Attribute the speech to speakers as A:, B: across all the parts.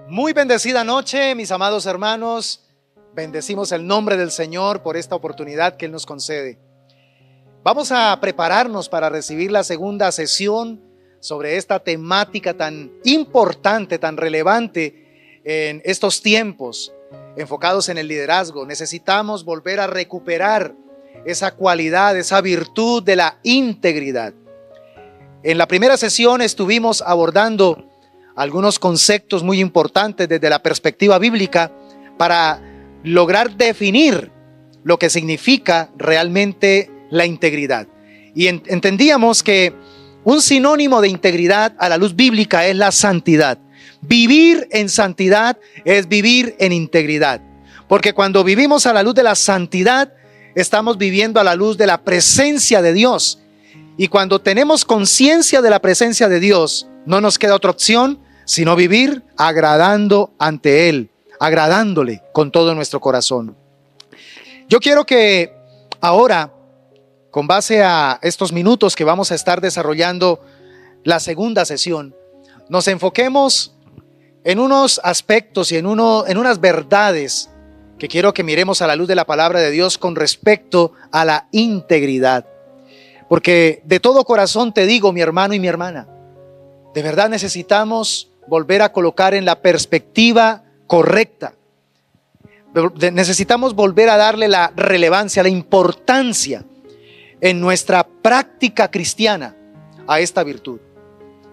A: Muy bendecida noche, mis amados hermanos. Bendecimos el nombre del Señor por esta oportunidad que Él nos concede. Vamos a prepararnos para recibir la segunda sesión sobre esta temática tan importante, tan relevante en estos tiempos, enfocados en el liderazgo. Necesitamos volver a recuperar esa cualidad, esa virtud de la integridad. En la primera sesión estuvimos abordando algunos conceptos muy importantes desde la perspectiva bíblica para lograr definir lo que significa realmente la integridad. Y entendíamos que un sinónimo de integridad a la luz bíblica es la santidad. Vivir en santidad es vivir en integridad. Porque cuando vivimos a la luz de la santidad, estamos viviendo a la luz de la presencia de Dios. Y cuando tenemos conciencia de la presencia de Dios, no nos queda otra opción sino vivir agradando ante Él, agradándole con todo nuestro corazón. Yo quiero que ahora, con base a estos minutos que vamos a estar desarrollando la segunda sesión, nos enfoquemos en unos aspectos y en unas verdades que quiero que miremos a la luz de la palabra de Dios con respecto a la integridad. Porque de todo corazón te digo, mi hermano y mi hermana, de verdad necesitamos volver a colocar en la perspectiva correcta. Necesitamos volver a darle la relevancia, la importancia en nuestra práctica cristiana a esta virtud.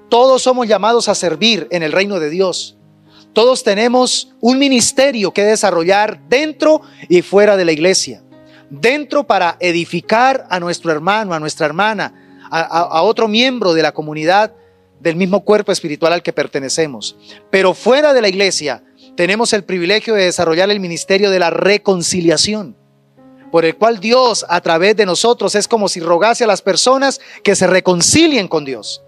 A: Todos somos llamados a servir en el reino de Dios. Todos tenemos un ministerio que desarrollar dentro y fuera de la iglesia. Dentro para edificar a nuestro hermano, a nuestra hermana, a otro miembro de la comunidad del mismo cuerpo espiritual al que pertenecemos. Pero fuera de la iglesia tenemos el privilegio de desarrollar el ministerio de la reconciliación, por el cual Dios a través de nosotros es como si rogase a las personas que se reconcilien con Dios.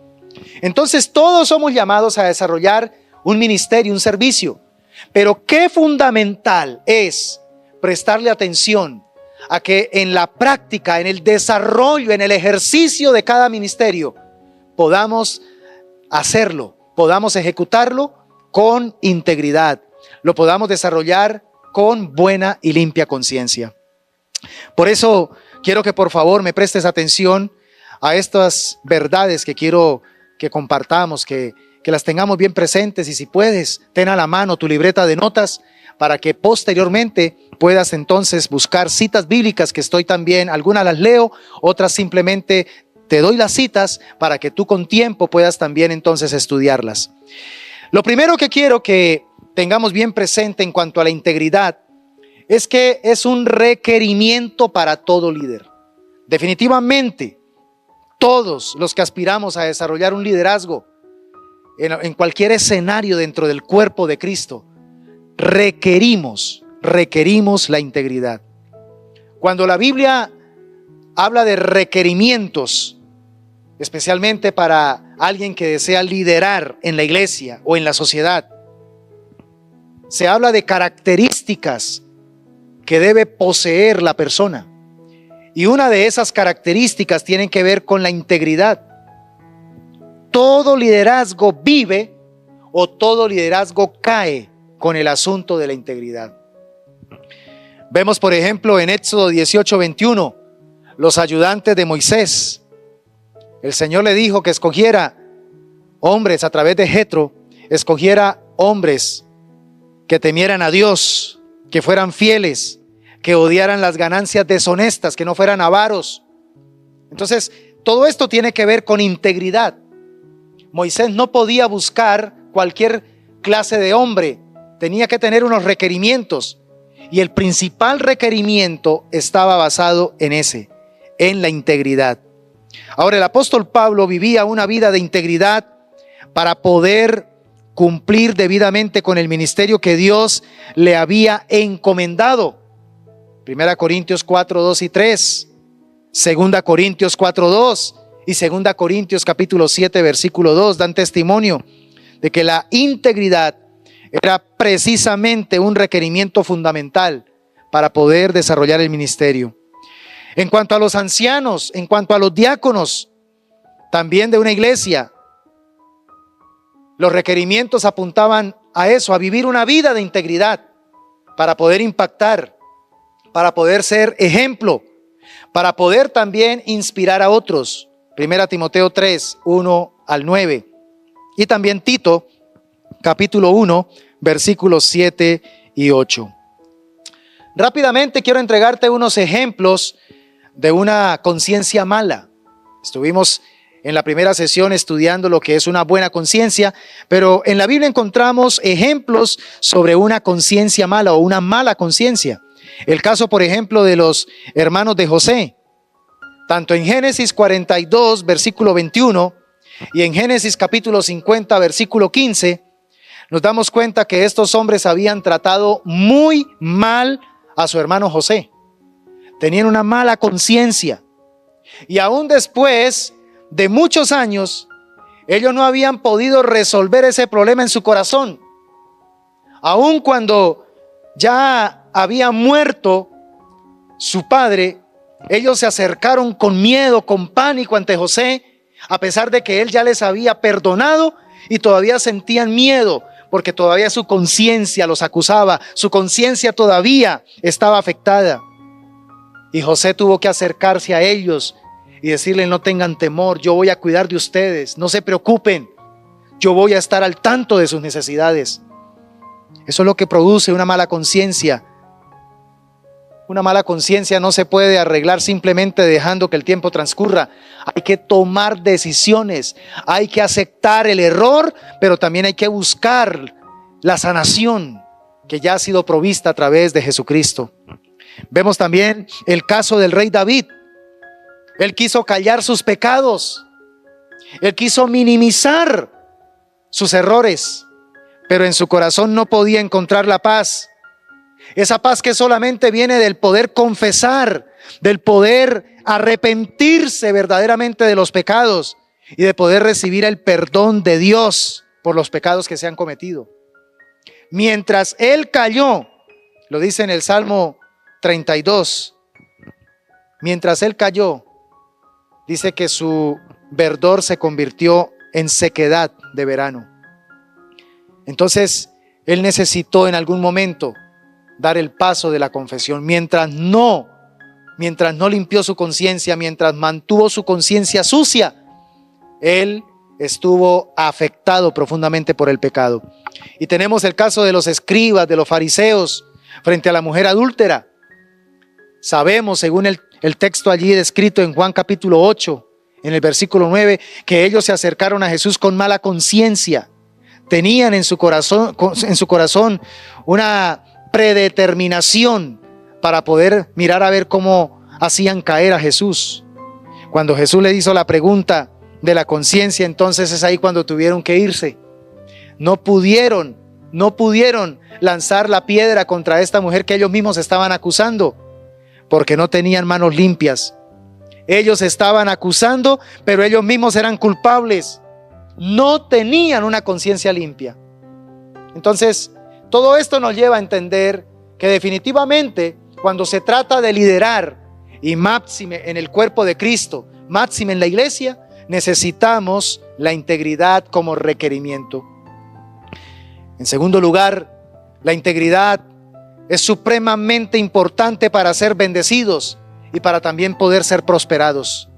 A: Entonces todos somos llamados a desarrollar un ministerio, un servicio. Pero qué fundamental es prestarle atención a que en la práctica, en el desarrollo, en el ejercicio de cada ministerio, podamos hacerlo, podamos ejecutarlo con integridad, lo podamos desarrollar con buena y limpia conciencia. Por eso quiero que por favor me prestes atención a estas verdades que quiero que compartamos, que las tengamos bien presentes, y si puedes, ten a la mano tu libreta de notas para que posteriormente puedas entonces buscar citas bíblicas que estoy también, algunas las leo, otras simplemente te doy las citas para que tú con tiempo puedas también entonces estudiarlas. Lo primero que quiero que tengamos bien presente en cuanto a la integridad es que es un requerimiento para todo líder. Definitivamente, todos los que aspiramos a desarrollar un liderazgo en cualquier escenario dentro del cuerpo de Cristo, requerimos la integridad. Cuando la Biblia habla de requerimientos, especialmente para alguien que desea liderar en la iglesia o en la sociedad, se habla de características que debe poseer la persona. Y una de esas características tiene que ver con la integridad. Todo liderazgo vive o todo liderazgo cae con el asunto de la integridad. Vemos, por ejemplo, en Éxodo 18:21, los ayudantes de Moisés. El Señor le dijo que escogiera hombres a través de Jetro, escogiera hombres que temieran a Dios, que fueran fieles, que odiaran las ganancias deshonestas, que no fueran avaros. Entonces, todo esto tiene que ver con integridad. Moisés no podía buscar cualquier clase de hombre, tenía que tener unos requerimientos, y el principal requerimiento estaba basado en la integridad. Ahora, el apóstol Pablo vivía una vida de integridad para poder cumplir debidamente con el ministerio que Dios le había encomendado. 1 Corintios 4:2 y 3, 2 Corintios 4:2 y 2 Corintios capítulo 7 versículo 2 dan testimonio de que la integridad era precisamente un requerimiento fundamental para poder desarrollar el ministerio. En cuanto a los ancianos, en cuanto a los diáconos, también de una iglesia, Los requerimientos apuntaban a eso, a vivir una vida de integridad para poder impactar, para poder ser ejemplo, para poder también inspirar a otros. 1 Timoteo 3, 1 al 9. Y también Tito, capítulo 1, versículos 7 y 8. Rápidamente quiero entregarte unos ejemplos de una conciencia mala. Estuvimos en la primera sesión estudiando lo que es una buena conciencia, pero en la Biblia encontramos ejemplos sobre una conciencia mala o una mala conciencia. El caso, por ejemplo, de los hermanos de José, tanto en Génesis 42, versículo 21, y en Génesis capítulo 50, versículo 15, nos damos cuenta que estos hombres habían tratado muy mal a su hermano José. Tenían una mala conciencia. Y aún después de muchos años, ellos no habían podido resolver ese problema en su corazón. Aún cuando ya había muerto su padre, ellos se acercaron con miedo, con pánico ante José, a pesar de que él ya les había perdonado, y todavía sentían miedo, porque todavía su conciencia los acusaba, su conciencia todavía estaba afectada. Y José tuvo que acercarse a ellos y decirles: no tengan temor, yo voy a cuidar de ustedes, no se preocupen, yo voy a estar al tanto de sus necesidades. Eso es lo que produce una mala conciencia. Una mala conciencia no se puede arreglar simplemente dejando que el tiempo transcurra. Hay que tomar decisiones, hay que aceptar el error, pero también hay que buscar la sanación que ya ha sido provista a través de Jesucristo. Vemos también el caso del rey David. Él quiso callar sus pecados, él quiso minimizar sus errores, pero en su corazón no podía encontrar la paz. Esa paz que solamente viene del poder confesar, del poder arrepentirse verdaderamente de los pecados y de poder recibir el perdón de Dios por los pecados que se han cometido. Mientras él calló, lo dice en el Salmo 32, mientras él calló, dice que su verdor se convirtió en sequedad de verano. Entonces, él necesitó en algún momento dar el paso de la confesión. Mientras no limpió su conciencia, mientras mantuvo su conciencia sucia, él estuvo afectado profundamente por el pecado. Y tenemos el caso de los escribas, de los fariseos, frente a la mujer adúltera. Sabemos, según el texto allí descrito en Juan capítulo 8, en el versículo 9, que ellos se acercaron a Jesús con mala conciencia. Tenían en su corazón una predeterminación para poder mirar a ver cómo hacían caer a Jesús. Cuando Jesús le hizo la pregunta de la conciencia, entonces es ahí cuando tuvieron que irse. No pudieron lanzar la piedra contra esta mujer que ellos mismos estaban acusando, porque no tenían manos limpias. Ellos estaban acusando, pero ellos mismos eran culpables. No tenían una conciencia limpia. Entonces, todo esto nos lleva a entender que definitivamente cuando se trata de liderar, y máxime en el cuerpo de Cristo, máxime en la iglesia, necesitamos la integridad como requerimiento. En segundo lugar, la integridad es supremamente importante para ser bendecidos y para también poder ser prosperados.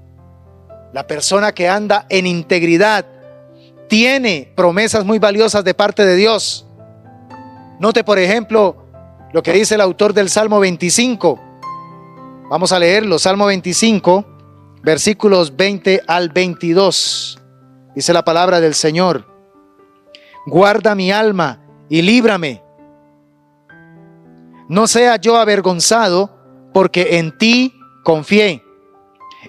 A: La persona que anda en integridad tiene promesas muy valiosas de parte de Dios. Note, por ejemplo, lo que dice el autor del Salmo 25. Vamos a leerlo, Salmo 25, versículos 20 al 22. Dice la palabra del Señor: guarda mi alma y líbrame. No sea yo avergonzado, porque en ti confié.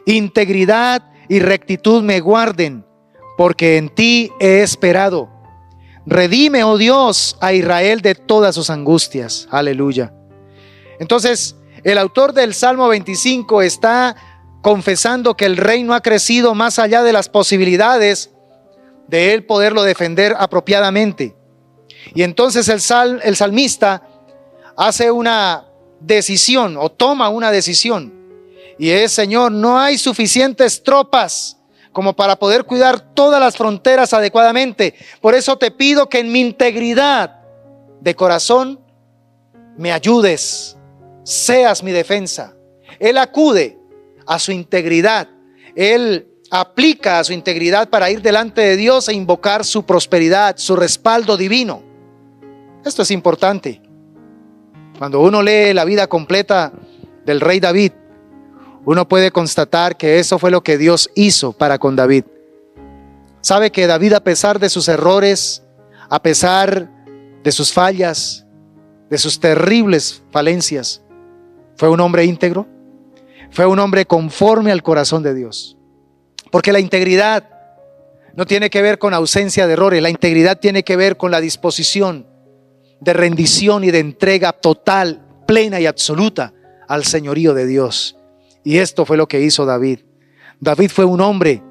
A: Integridad y rectitud me guarden, porque en ti he esperado. Redime, oh Dios, a Israel de todas sus angustias. Aleluya. Entonces, el autor del Salmo 25 está confesando que el reino ha crecido más allá de las posibilidades de él poderlo defender apropiadamente. Y entonces el salmista hace una decisión, o toma una decisión, y es: Señor, no hay suficientes tropas como para poder cuidar todas las fronteras adecuadamente. Por eso te pido que en mi integridad de corazón me ayudes, seas mi defensa. Él acude a su integridad, él aplica a su integridad para ir delante de Dios e invocar su prosperidad, su respaldo divino. Esto es importante. Cuando uno lee la vida completa del rey David, uno puede constatar que eso fue lo que Dios hizo para con David. Sabe que David, a pesar de sus errores, a pesar de sus fallas, de sus terribles falencias, fue un hombre íntegro, fue un hombre conforme al corazón de Dios. Porque la integridad no tiene que ver con ausencia de errores, la integridad tiene que ver con la disposición de rendición y de entrega total, plena y absoluta al señorío de Dios. Y esto fue lo que hizo David. David fue un hombre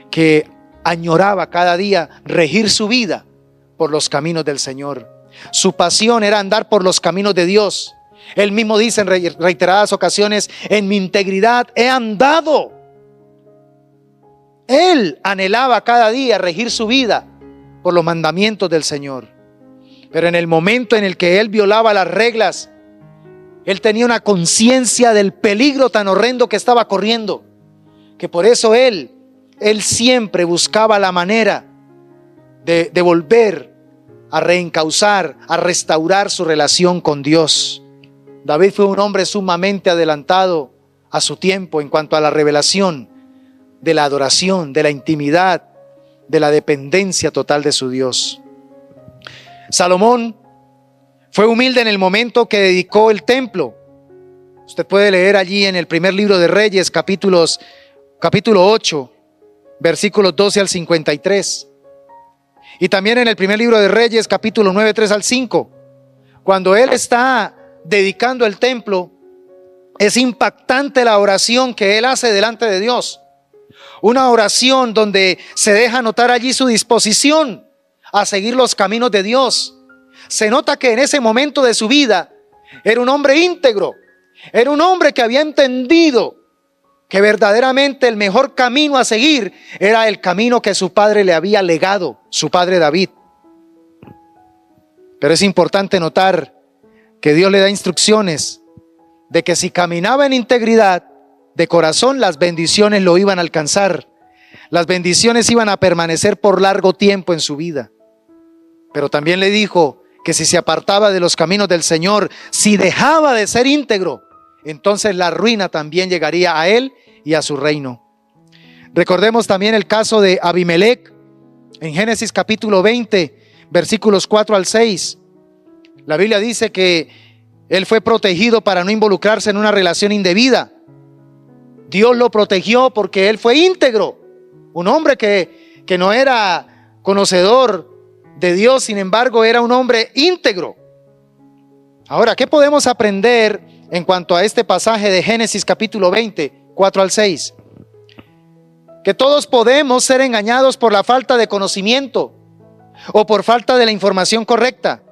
A: que añoraba cada día regir su vida por los caminos del Señor. Su pasión era andar por los caminos de Dios. Él mismo dice en reiteradas ocasiones: en mi integridad he andado. Él anhelaba cada día regir su vida por los mandamientos del Señor. Pero en el momento en el que él violaba las reglas, él tenía una conciencia del peligro tan horrendo que estaba corriendo, que por eso él siempre buscaba la manera de volver a reencauzar, a restaurar su relación con Dios. David fue un hombre sumamente adelantado a su tiempo en cuanto a la revelación de la adoración, de la intimidad, de la dependencia total de su Dios. Salomón fue humilde en el momento que dedicó el templo. Usted puede leer allí en el primer libro de Reyes, capítulo 8, versículos 12 al 53. Y también en el primer libro de Reyes, capítulo 9, 3 al 5. Cuando él está dedicando el templo, es impactante la oración que él hace delante de Dios. Una oración donde se deja notar allí su disposición a seguir los caminos de Dios. Se nota que en ese momento de su vida era un hombre íntegro, era un hombre que había entendido que verdaderamente el mejor camino a seguir era el camino que su padre le había legado, su padre David. Pero es importante notar que Dios le da instrucciones de que si caminaba en integridad de corazón, las bendiciones lo iban a alcanzar. Las bendiciones iban a permanecer por largo tiempo en su vida. Pero también le dijo que si se apartaba de los caminos del Señor, si dejaba de ser íntegro, entonces la ruina también llegaría a él y a su reino. Recordemos también el caso de Abimelec en Génesis capítulo 20, versículos 4 al 6. La Biblia dice que él fue protegido para no involucrarse en una relación indebida. Dios lo protegió porque él fue íntegro, un hombre que no era conocedor de Dios, sin embargo era un hombre íntegro. Ahora, ¿qué podemos aprender en cuanto a este pasaje de Génesis capítulo 20, 4 al 6? Que todos podemos ser engañados por la falta de conocimiento o por falta de la información correcta.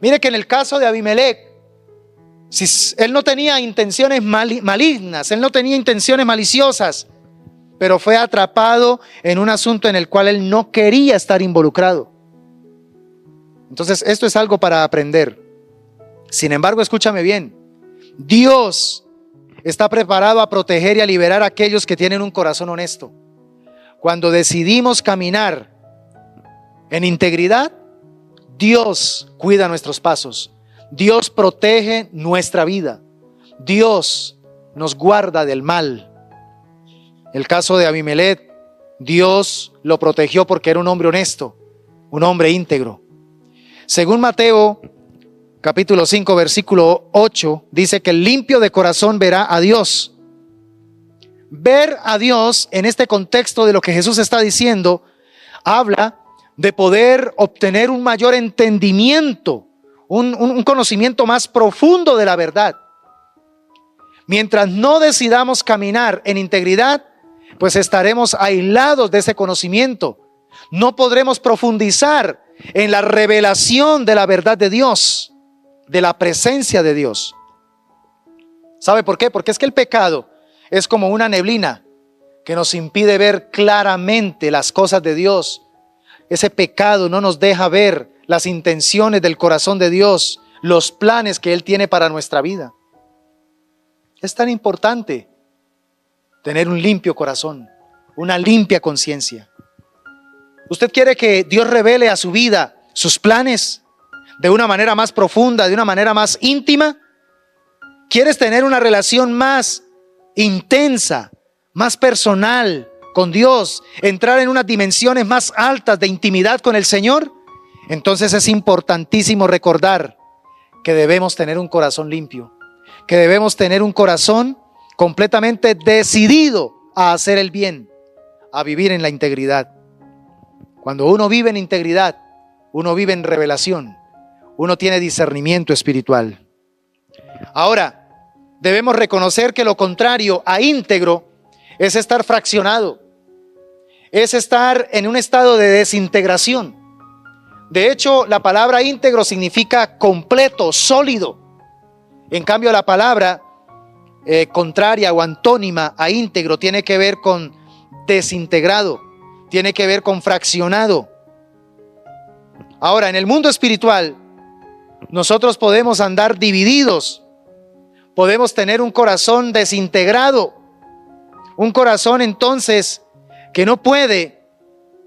A: Mire que en el caso de Abimelec, si él no tenía intenciones malignas, él no tenía intenciones maliciosas, pero fue atrapado en un asunto en el cual él no quería estar involucrado. Entonces, esto es algo para aprender. Sin embargo, escúchame bien, Dios está preparado a proteger y a liberar a aquellos que tienen un corazón honesto. Cuando decidimos caminar en integridad, Dios cuida nuestros pasos. Dios protege nuestra vida. Dios nos guarda del mal. El caso de Abimelec, Dios lo protegió porque era un hombre honesto, un hombre íntegro. Según Mateo capítulo 5 versículo 8, dice que el limpio de corazón verá a Dios. Ver a Dios en este contexto de lo que Jesús está diciendo, habla de poder obtener un mayor entendimiento, un conocimiento más profundo de la verdad. Mientras no decidamos caminar en integridad, pues estaremos aislados de ese conocimiento. No podremos profundizar en la revelación de la verdad de Dios, de la presencia de Dios. ¿Sabe por qué? Porque es que el pecado es como una neblina que nos impide ver claramente las cosas de Dios. Ese pecado no nos deja ver las intenciones del corazón de Dios, los planes que Él tiene para nuestra vida. Es tan importante tener un limpio corazón, una limpia conciencia. ¿Usted quiere que Dios revele a su vida sus planes de una manera más profunda, de una manera más íntima? ¿Quieres tener una relación más intensa, más personal con Dios, entrar en unas dimensiones más altas de intimidad con el Señor? Entonces es importantísimo recordar que debemos tener un corazón limpio, que debemos tener un corazón completamente decidido a hacer el bien, a vivir en la integridad. Cuando uno vive en integridad, uno vive en revelación, uno tiene discernimiento espiritual. Ahora, debemos reconocer que lo contrario a íntegro es estar fraccionado, es estar en un estado de desintegración. De hecho, la palabra íntegro significa completo, sólido. En cambio, la palabra contraria o antónima a íntegro tiene que ver con desintegrado, tiene que ver con fraccionado. Ahora, en el mundo espiritual, nosotros podemos andar divididos, podemos tener un corazón desintegrado, un corazón entonces que no puede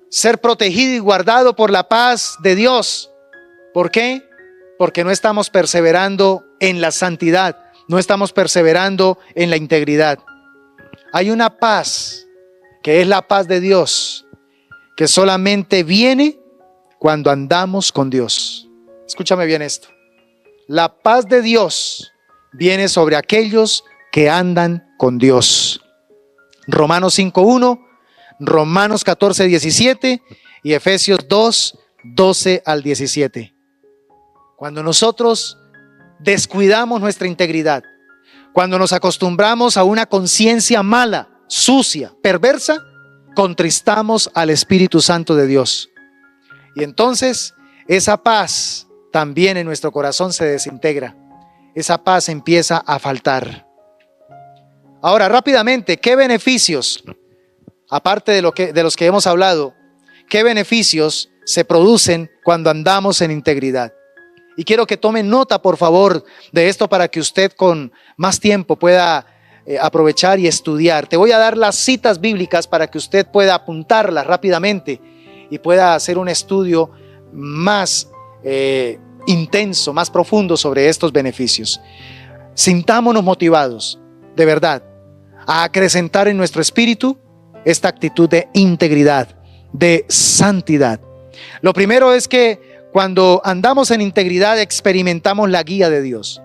A: ser protegido y guardado por la paz de Dios. ¿Por qué? Porque no estamos perseverando en la santidad, no estamos perseverando en la integridad. Hay una paz que es la paz de Dios, que solamente viene cuando andamos con Dios. Escúchame bien esto. La paz de Dios viene sobre aquellos que andan con Dios. Romanos 5:1, Romanos 14:17 y Efesios 2:12 al 17. Cuando nosotros descuidamos nuestra integridad, cuando nos acostumbramos a una conciencia mala, sucia, perversa, contristamos al Espíritu Santo de Dios. Y entonces esa paz también en nuestro corazón se desintegra. Esa paz empieza a faltar. Ahora, rápidamente, ¿qué beneficios, aparte de los que hemos hablado, qué beneficios se producen cuando andamos en integridad? Y quiero que tomen nota, por favor, de esto para que usted con más tiempo pueda aprovechar y estudiar. Te voy a dar las citas bíblicas para que usted pueda apuntarlas rápidamente y pueda hacer un estudio más intenso, más profundo sobre estos beneficios. Sintámonos motivados, de verdad, a acrecentar en nuestro espíritu esta actitud de integridad, de santidad. Lo primero es que cuando andamos en integridad experimentamos la guía de Dios.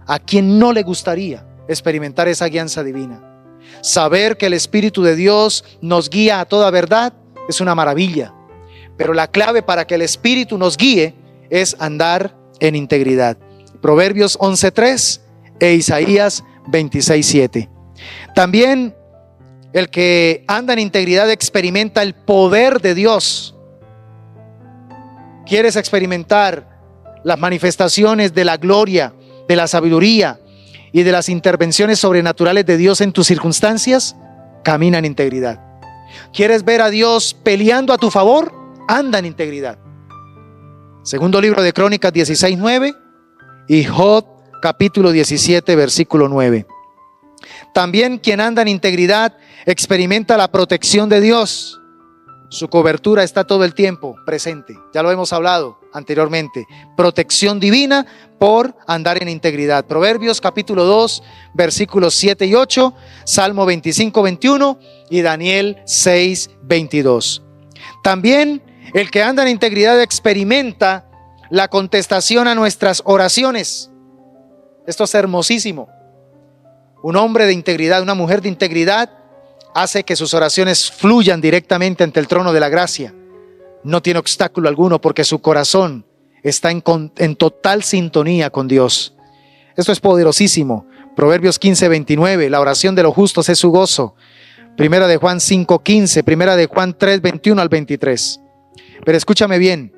A: ¿A quién no le gustaría experimentar esa guianza divina? Saber que el Espíritu de Dios nos guía a toda verdad es una maravilla. Pero la clave para que el Espíritu nos guíe es andar en integridad. Proverbios 11:3 e Isaías 26:7. También el que anda en integridad experimenta el poder de Dios. ¿Quieres experimentar las manifestaciones de la gloria, de la sabiduría y de las intervenciones sobrenaturales de Dios en tus circunstancias? Camina en integridad. ¿Quieres ver a Dios peleando a tu favor? Anda en integridad. Segundo libro de Crónicas 16:9 y Job capítulo 17 versículo 9. También quien anda en integridad experimenta la protección de Dios. Su cobertura está todo el tiempo presente. Ya lo hemos hablado anteriormente. Protección divina por andar en integridad. Proverbios capítulo 2, versículos 7 y 8, Salmo 25:21 y Daniel 6:22. También el que anda en integridad experimenta la contestación a nuestras oraciones. Esto es hermosísimo. Un hombre de integridad, una mujer de integridad hace que sus oraciones fluyan directamente ante el trono de la gracia. No tiene obstáculo alguno porque su corazón está en total sintonía con Dios. Esto es poderosísimo. Proverbios 15:29, la oración de los justos es su gozo. Primera de Juan 5:15, Primera de Juan 3:21 al 23. Pero escúchame bien,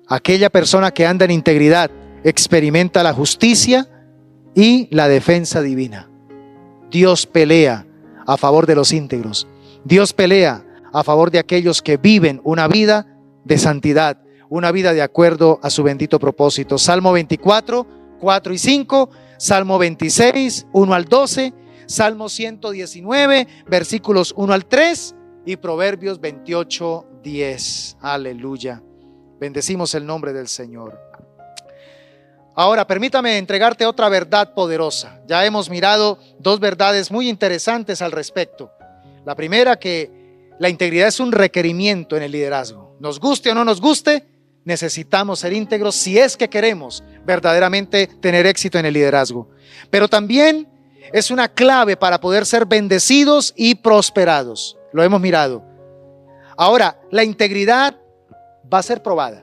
A: aquella persona que anda en integridad experimenta la justicia y la defensa divina. Dios pelea a favor de los íntegros. Dios pelea a favor de aquellos que viven una vida de santidad, una vida de acuerdo a su bendito propósito. Salmo 24, 4 y 5, Salmo 26, 1 al 12, Salmo 119, versículos 1 al 3 y Proverbios 28, 10. Aleluya. Bendecimos el nombre del Señor. Ahora, permítame entregarte otra verdad poderosa. Ya hemos mirado dos verdades muy interesantes al respecto. La primera, que la integridad es un requerimiento en el liderazgo. Nos guste o no nos guste, necesitamos ser íntegros si es que queremos verdaderamente tener éxito en el liderazgo. Pero también es una clave para poder ser bendecidos y prosperados. Lo hemos mirado. Ahora, la integridad va a ser probada.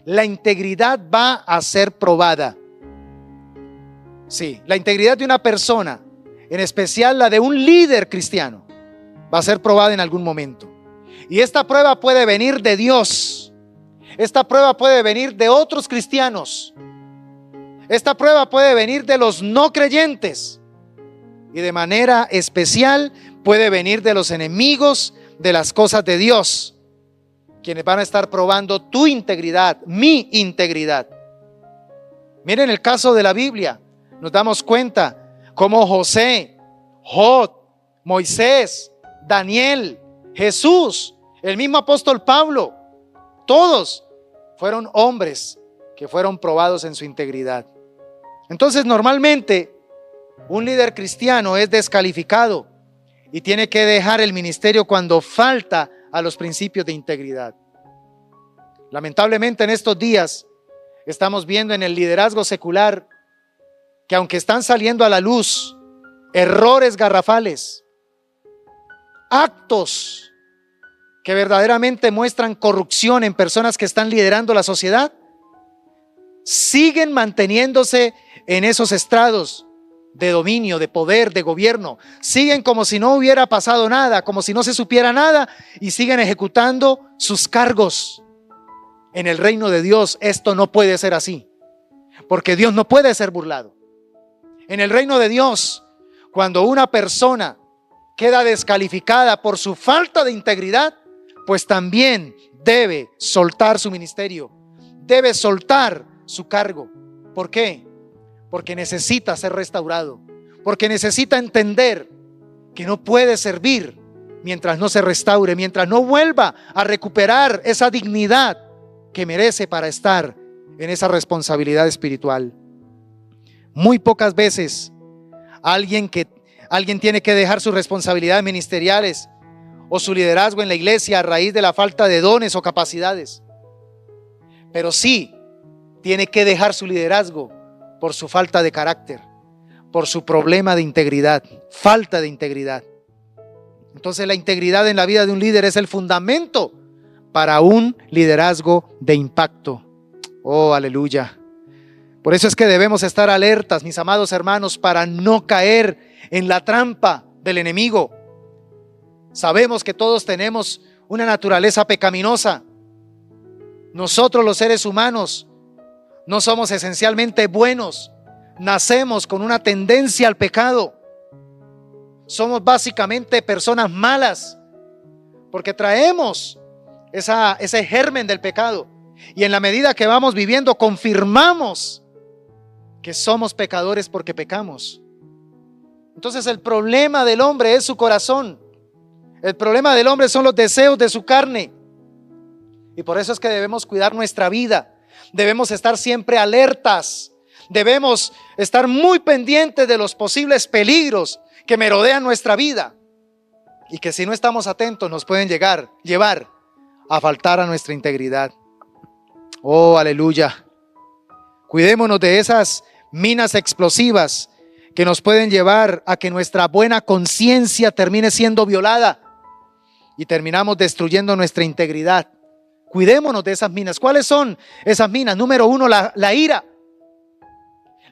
A: La integridad va a ser probada. Sí, la integridad de una persona, en especial la de un líder cristiano, va a ser probada en algún momento. Y esta prueba puede venir de Dios. Esta prueba puede venir de otros cristianos. Esta prueba puede venir de los no creyentes. Y de manera especial puede venir de los enemigos de las cosas de Dios, quienes van a estar probando tu integridad, mi integridad. Miren el caso de la Biblia. Nos damos cuenta cómo José, Job, Moisés, Daniel, Jesús, el mismo apóstol Pablo, todos fueron hombres que fueron probados en su integridad. Entonces, normalmente, un líder cristiano es descalificado y tiene que dejar el ministerio cuando falta a los principios de integridad. Lamentablemente en estos días estamos viendo en el liderazgo secular que aunque están saliendo a la luz errores garrafales, actos que verdaderamente muestran corrupción en personas que están liderando la sociedad, siguen manteniéndose en esos estrados de dominio, de poder, de gobierno. Siguen como si no hubiera pasado nada, como si no se supiera nada, y siguen ejecutando sus cargos. En el reino de Dios esto no puede ser así, porque Dios no puede ser burlado. En el reino de Dios, cuando una persona queda descalificada por su falta de integridad, pues también debe soltar su ministerio, debe soltar su cargo. ¿Por qué? Porque necesita ser restaurado, porque necesita entender que no puede servir mientras no se restaure, mientras no vuelva a recuperar esa dignidad que merece para estar en esa responsabilidad espiritual. Muy pocas veces alguien tiene que dejar sus responsabilidades ministeriales o su liderazgo en la iglesia a raíz de la falta de dones o capacidades, pero sí tiene que dejar su liderazgo por su falta de carácter, por su problema de integridad, falta de integridad. Entonces la integridad en la vida de un líder es el fundamento para un liderazgo de impacto. Oh, aleluya. Por eso es que debemos estar alertas, mis amados hermanos, para no caer en la trampa del enemigo. Sabemos que todos tenemos una naturaleza pecaminosa. Nosotros los seres humanos no somos esencialmente buenos, nacemos con una tendencia al pecado. Somos básicamente personas malas, porque traemos ese germen del pecado. Y en la medida que vamos viviendo, confirmamos que somos pecadores porque pecamos. Entonces el problema del hombre es su corazón. El problema del hombre son los deseos de su carne. Y por eso es que debemos cuidar nuestra vida. Debemos estar siempre alertas. Debemos estar muy pendientes de los posibles peligros que merodean nuestra vida y que si no estamos atentos nos pueden llevar a faltar a nuestra integridad. Oh, aleluya. Cuidémonos de esas minas explosivas que nos pueden llevar a que nuestra buena conciencia termine siendo violada y terminamos destruyendo nuestra integridad. Cuidémonos de esas minas. ¿Cuáles son esas minas? Número uno, la ira.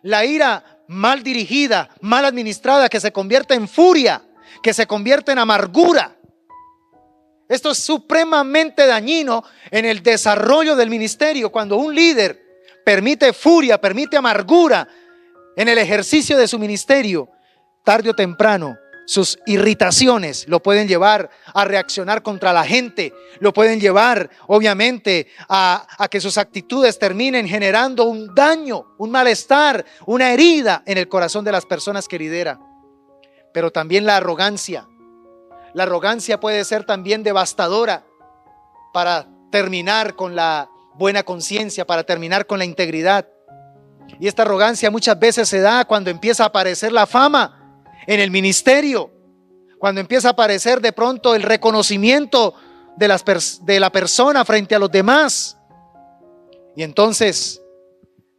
A: La ira mal dirigida, mal administrada, que se convierte en furia, que se convierte en amargura. Esto es supremamente dañino en el desarrollo del ministerio. Cuando un líder permite furia, permite amargura en el ejercicio de su ministerio, tarde o temprano, sus irritaciones lo pueden llevar a reaccionar contra la gente, lo pueden llevar obviamente a que sus actitudes terminen generando un daño, un malestar, una herida en el corazón de las personas que lidera. Pero también la arrogancia puede ser también devastadora para terminar con la buena conciencia, para terminar con la integridad. Y esta arrogancia muchas veces se da cuando empieza a aparecer la fama en el ministerio, cuando empieza a aparecer de pronto el reconocimiento de la persona frente a los demás. Y entonces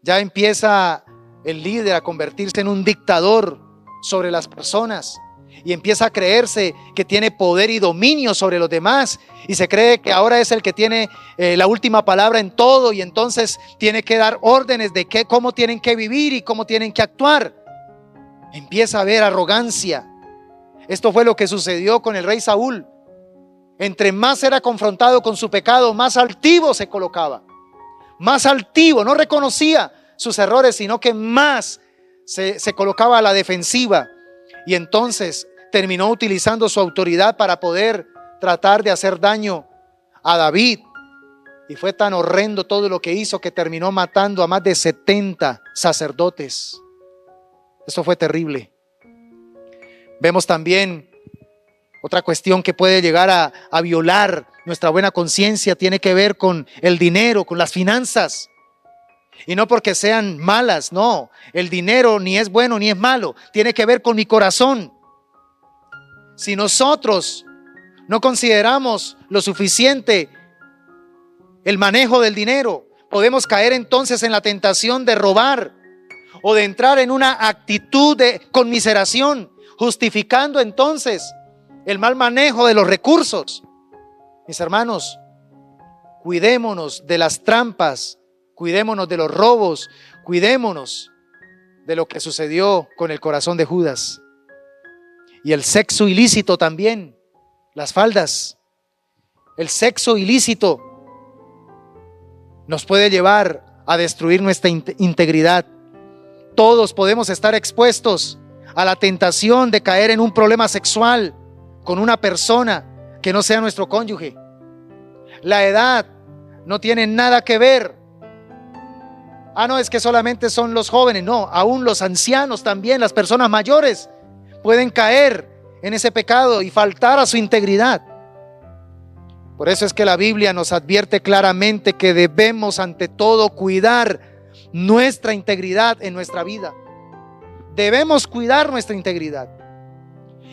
A: ya empieza el líder a convertirse en un dictador sobre las personas y empieza a creerse que tiene poder y dominio sobre los demás y se cree que ahora es el que tiene la última palabra en todo, y entonces tiene que dar órdenes de cómo tienen que vivir y cómo tienen que actuar. Empieza a haber arrogancia. Esto fue lo que sucedió con el rey Saúl. Entre más era confrontado con su pecado, más altivo se colocaba. Más altivo, no reconocía sus errores, sino que más se colocaba a la defensiva. Y entonces terminó utilizando su autoridad para poder tratar de hacer daño a David. Y fue tan horrendo todo lo que hizo que terminó matando a más de 70 sacerdotes. Esto fue terrible. Vemos también otra cuestión que puede llegar a violar nuestra buena conciencia. Tiene que ver con el dinero, con las finanzas. Y no porque sean malas, no. El dinero ni es bueno ni es malo. Tiene que ver con mi corazón. Si nosotros no consideramos lo suficiente el manejo del dinero, podemos caer entonces en la tentación de robar o de entrar en una actitud de conmiseración, justificando entonces el mal manejo de los recursos. Mis hermanos, cuidémonos de las trampas, cuidémonos de los robos, cuidémonos de lo que sucedió con el corazón de Judas. Y el sexo ilícito también, las faldas. El sexo ilícito nos puede llevar a destruir nuestra integridad. Todos podemos estar expuestos a la tentación de caer en un problema sexual con una persona que no sea nuestro cónyuge. La edad no tiene nada que ver. No, es que solamente son los jóvenes. No, aún los ancianos también, las personas mayores pueden caer en ese pecado y faltar a su integridad. Por eso es que la Biblia nos advierte claramente que debemos ante todo cuidar nuestra integridad en nuestra vida. Debemos cuidar nuestra integridad.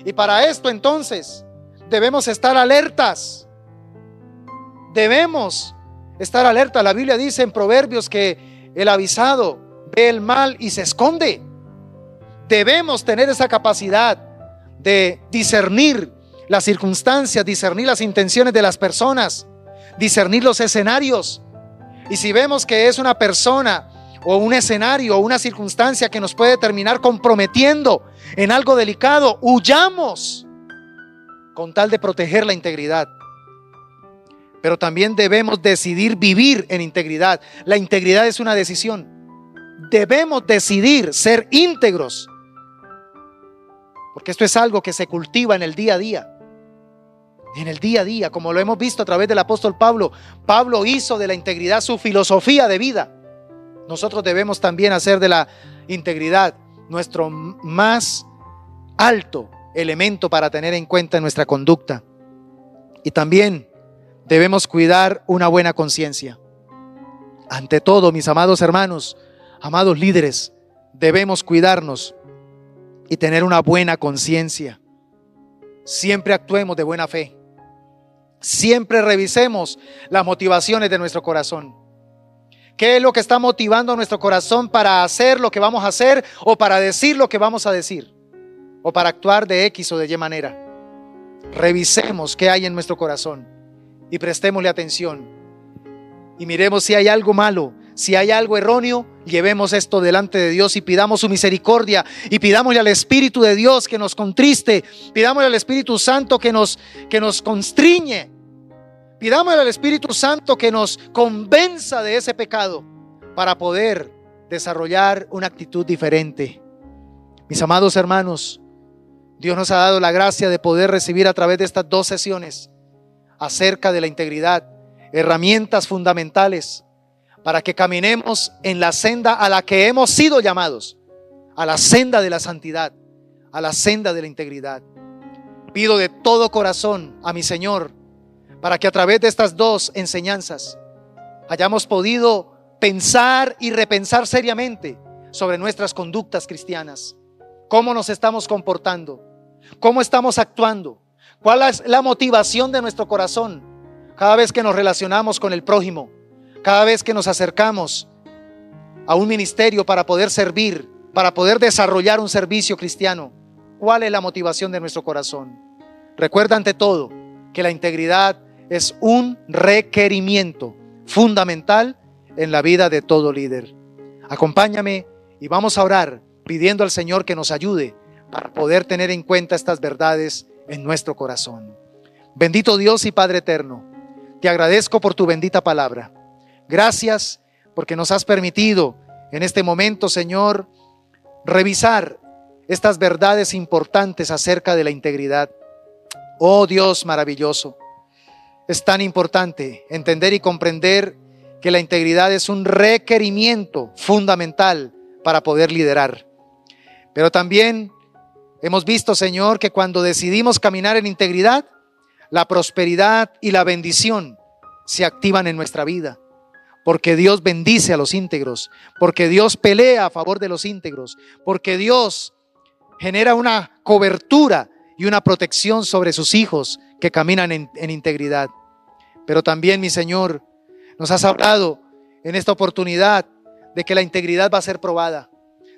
A: Y para esto entonces debemos estar alertas. Debemos estar alertas. La Biblia dice en Proverbios que el avisado ve el mal y se esconde. Debemos tener esa capacidad de discernir las circunstancias, discernir las intenciones de las personas, discernir los escenarios. Y si vemos que es una persona o un escenario o una circunstancia que nos puede terminar comprometiendo en algo delicado, huyamos con tal de proteger la integridad. Pero también debemos decidir vivir en integridad. La integridad es una decisión. Debemos decidir ser íntegros, porque esto es algo que se cultiva en el día a día. En el día a día, como lo hemos visto a través del apóstol Pablo. Pablo hizo de la integridad su filosofía de vida. Nosotros debemos también hacer de la integridad nuestro más alto elemento para tener en cuenta en nuestra conducta. Y también debemos cuidar una buena conciencia. Ante todo, mis amados hermanos, amados líderes, debemos cuidarnos y tener una buena conciencia. Siempre actuemos de buena fe. Siempre revisemos las motivaciones de nuestro corazón. ¿Qué es lo que está motivando nuestro corazón para hacer lo que vamos a hacer, o para decir lo que vamos a decir, o para actuar de X o de Y manera? Revisemos qué hay en nuestro corazón y prestémosle atención. Y miremos si hay algo malo, si hay algo erróneo. Llevemos esto delante de Dios y pidamos su misericordia, y pidámosle al Espíritu de Dios que nos contriste, pidámosle al Espíritu Santo que nos constriñe, pidámosle al Espíritu Santo que nos convenza de ese pecado para poder desarrollar una actitud diferente. Mis amados hermanos, Dios nos ha dado la gracia de poder recibir a través de estas 2 sesiones acerca de la integridad, herramientas fundamentales para que caminemos en la senda a la que hemos sido llamados, a la senda de la santidad, a la senda de la integridad. Pido de todo corazón a mi Señor para que a través de estas 2 enseñanzas hayamos podido pensar y repensar seriamente sobre nuestras conductas cristianas. ¿Cómo nos estamos comportando? ¿Cómo estamos actuando? ¿Cuál es la motivación de nuestro corazón cada vez que nos relacionamos con el prójimo? Cada vez que nos acercamos a un ministerio para poder servir, para poder desarrollar un servicio cristiano. ¿Cuál es la motivación de nuestro corazón? Recuerda ante todo que la integridad es un requerimiento fundamental en la vida de todo líder. Acompáñame y vamos a orar pidiendo al Señor que nos ayude para poder tener en cuenta estas verdades en nuestro corazón. Bendito Dios y Padre eterno, te agradezco por tu bendita palabra. Gracias porque nos has permitido en este momento, Señor, revisar estas verdades importantes acerca de la integridad. Oh Dios maravilloso, es tan importante entender y comprender que la integridad es un requerimiento fundamental para poder liderar. Pero también hemos visto, Señor, que cuando decidimos caminar en integridad, la prosperidad y la bendición se activan en nuestra vida. Porque Dios bendice a los íntegros, porque Dios pelea a favor de los íntegros, porque Dios genera una cobertura y una protección sobre sus hijos que caminan en integridad. Pero también, mi Señor, nos has hablado en esta oportunidad de que la integridad va a ser probada.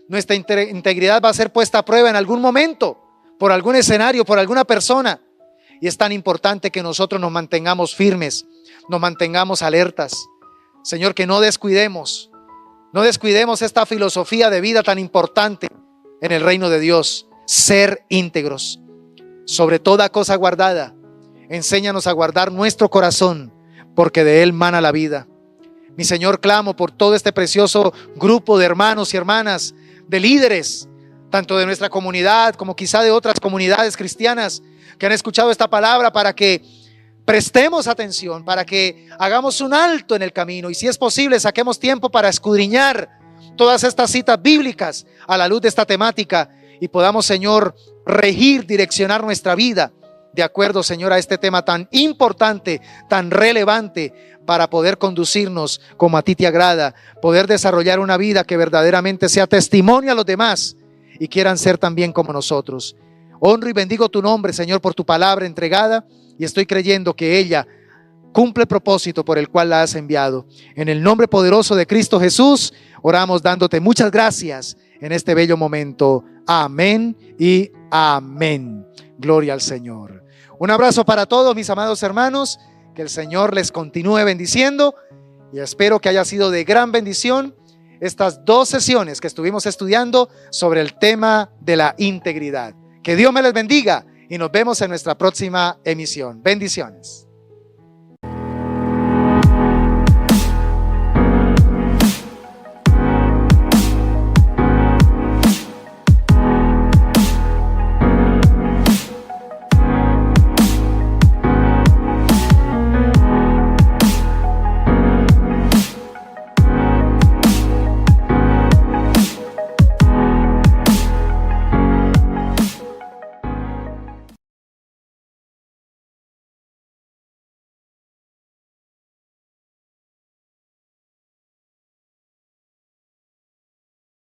A: Nuestra integridad va a ser puesta a prueba en algún momento, por algún escenario, por alguna persona. Y es tan importante que nosotros nos mantengamos firmes, nos mantengamos alertas. Señor, que no descuidemos esta filosofía de vida tan importante en el reino de Dios, ser íntegros. Sobre toda cosa guardada, enséñanos a guardar nuestro corazón, porque de él mana la vida. Mi Señor, clamo por todo este precioso grupo de hermanos y hermanas, de líderes, tanto de nuestra comunidad como quizá de otras comunidades cristianas que han escuchado esta palabra, para que prestemos atención, para que hagamos un alto en el camino y, si es posible, saquemos tiempo para escudriñar todas estas citas bíblicas a la luz de esta temática y podamos, Señor, regir, direccionar nuestra vida de acuerdo, Señor, a este tema tan importante, tan relevante, para poder conducirnos como a ti te agrada, poder desarrollar una vida que verdaderamente sea testimonio a los demás y quieran ser también como nosotros. Honro y bendigo tu nombre, Señor, por tu palabra entregada, y estoy creyendo que ella cumple el propósito por el cual la has enviado. En el nombre poderoso de Cristo Jesús, oramos dándote muchas gracias en este bello momento. Amén y amén. Gloria al Señor. Un abrazo para todos mis amados hermanos. Que el Señor les continúe bendiciendo, y espero que haya sido de gran bendición estas 2 sesiones que estuvimos estudiando sobre el tema de la integridad. Que Dios me les bendiga y nos vemos en nuestra próxima emisión. Bendiciones.